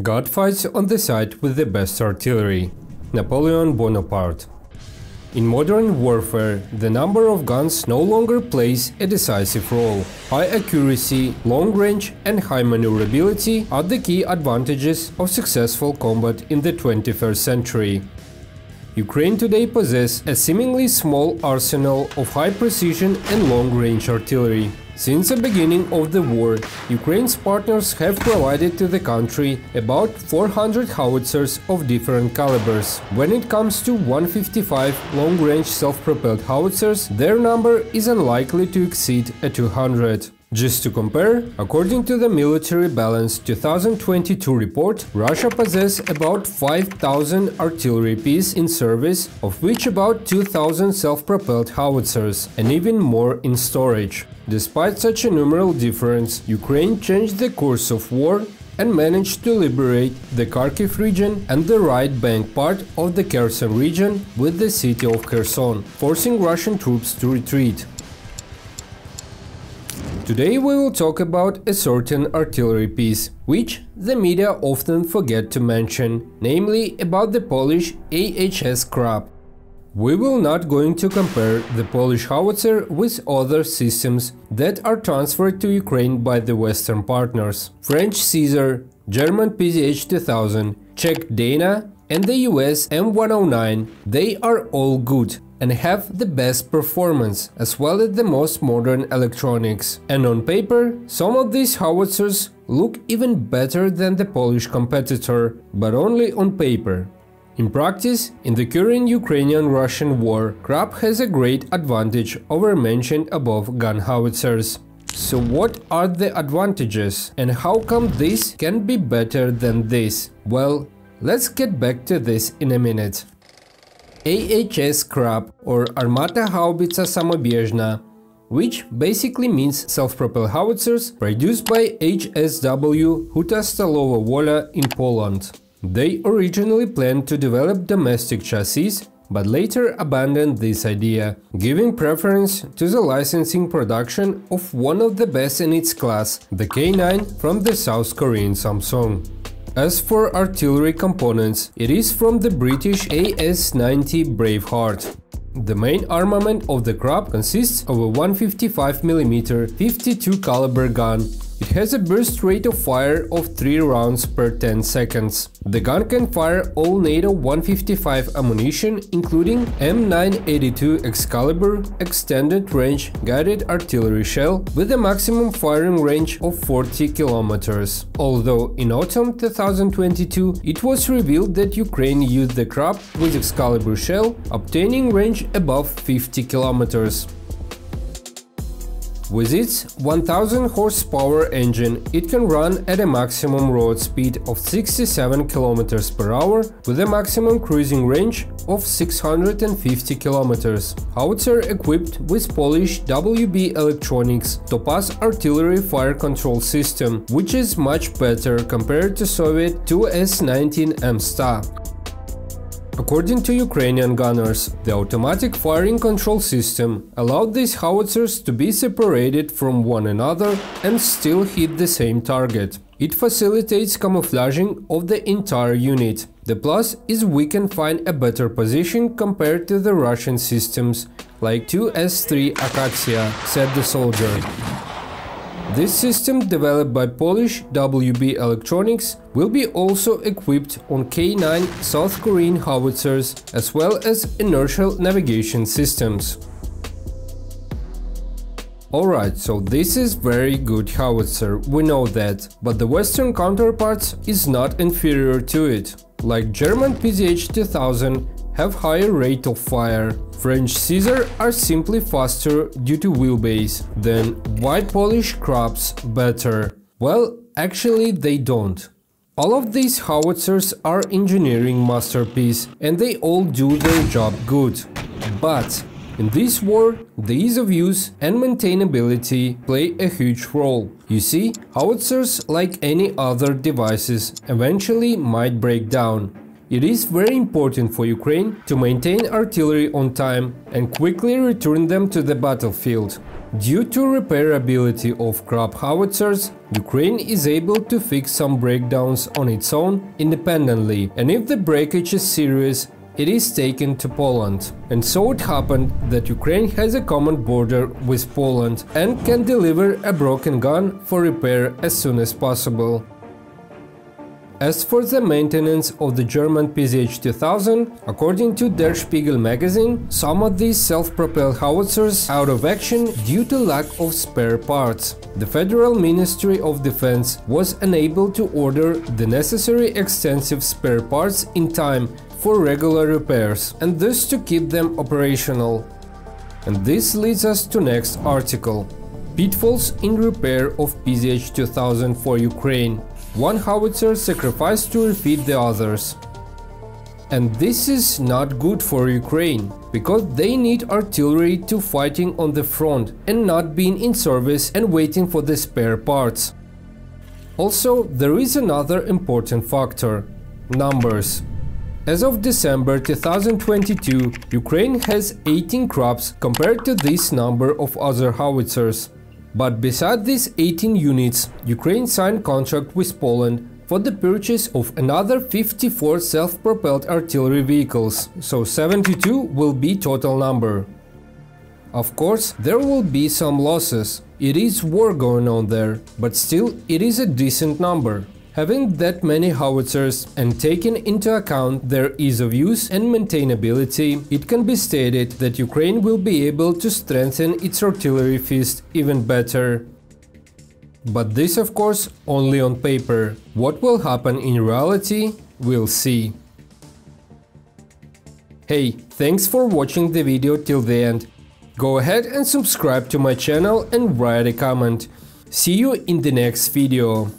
God fights on the side with the best artillery. Napoleon Bonaparte. In modern warfare, the number of guns no longer plays a decisive role. High accuracy, long range and high maneuverability are the key advantages of successful combat in the 21st century. Ukraine today possesses a seemingly small arsenal of high precision and long-range artillery. Since the beginning of the war, Ukraine's partners have provided to the country about 400 howitzers of different calibers. When it comes to 155 long-range self-propelled howitzers, their number is unlikely to exceed 200. Just to compare, according to the Military Balance 2022 report, Russia possesses about 5,000 artillery pieces in service, of which about 2,000 self-propelled howitzers, and even more in storage. Despite such a numeral difference, Ukraine changed the course of war and managed to liberate the Kharkiv region and the right bank part of the Kherson region with the city of Kherson, forcing Russian troops to retreat. Today we will talk about a certain artillery piece, which the media often forget to mention, namely about the Polish AHS Krab. We will not going to compare the Polish howitzer with other systems that are transferred to Ukraine by the Western partners. French Caesar, German PZH-2000, Czech Dana and the US M109, they are all good and have the best performance, as well as the most modern electronics. And on paper, some of these howitzers look even better than the Polish competitor, but only on paper. In practice, in the current Ukrainian-Russian war, Krab has a great advantage over mentioned above gun howitzers. So what are the advantages, and how come this can be better than this? Well, let's get back to this in a minute. AHS Krab, or Armata Haubica Samobieżna, which basically means self-propelled howitzers produced by HSW Huta Stalowa Wola in Poland. They originally planned to develop domestic chassis, but later abandoned this idea, giving preference to the licensing production of one of the best in its class, the K9 from the South Korean Samsung. As for artillery components, it is from the British AS-90 Braveheart. The main armament of the Krab consists of a 155mm 52 caliber gun. It has a burst rate of fire of 3 rounds per 10 seconds. The gun can fire all NATO 155 ammunition, including M982 Excalibur extended range guided artillery shell with a maximum firing range of 40 kilometers. Although in autumn 2022 it was revealed that Ukraine used the Krab with Excalibur shell, obtaining range above 50 kilometers. With its 1000 horsepower engine, it can run at a maximum road speed of 67 km per hour with a maximum cruising range of 650 km. Howitzer equipped with Polish WB Electronics Topaz artillery fire control system, which is much better compared to Soviet 2S-19M Sta. According to Ukrainian gunners, the automatic firing control system allowed these howitzers to be separated from one another and still hit the same target. It facilitates camouflaging of the entire unit. The plus is we can find a better position compared to the Russian systems like 2S3 Akatsiya, said the soldier. This system, developed by Polish WB Electronics, will be also equipped on K9 South Korean howitzers as well as inertial navigation systems. Alright, so this is very good howitzer, we know that, but the Western counterparts is not inferior to it. Like German PZH-2000 have higher rate of fire, French Caesar are simply faster due to wheelbase, then why Polish Krabs better? Well, actually they don't. All of these howitzers are engineering masterpiece and they all do their job good. But in this war, the ease of use and maintainability play a huge role. You see, howitzers, like any other devices, eventually might break down. It is very important for Ukraine to maintain artillery on time and quickly return them to the battlefield. Due to repairability of Krab howitzers, Ukraine is able to fix some breakdowns on its own independently, and if the breakage is serious, it is taken to Poland. And so it happened that Ukraine has a common border with Poland and can deliver a broken gun for repair as soon as possible. As for the maintenance of the German PZH-2000, according to Der Spiegel magazine, some of these self-propelled howitzers out of action due to lack of spare parts. The Federal Ministry of Defense was unable to order the necessary extensive spare parts in time for regular repairs, and thus to keep them operational. And this leads us to next article. Pitfalls in repair of PZH-2000 for Ukraine. One howitzer sacrificed to refit the others. And this is not good for Ukraine, because they need artillery to fighting on the front and not being in service and waiting for the spare parts. Also, there is another important factor: numbers. As of December 2022, Ukraine has 18 Krabs compared to this number of other howitzers. But beside these 18 units, Ukraine signed contract with Poland for the purchase of another 54 self-propelled artillery vehicles, so 72 will be total number. Of course, there will be some losses. It is war going on there, but still it is a decent number. Having that many howitzers and taking into account their ease of use and maintainability, it can be stated that Ukraine will be able to strengthen its artillery fist even better. But this, of course, only on paper. What will happen in reality, we'll see. Hey, thanks for watching the video till the end. Go ahead and subscribe to my channel and write a comment. See you in the next video.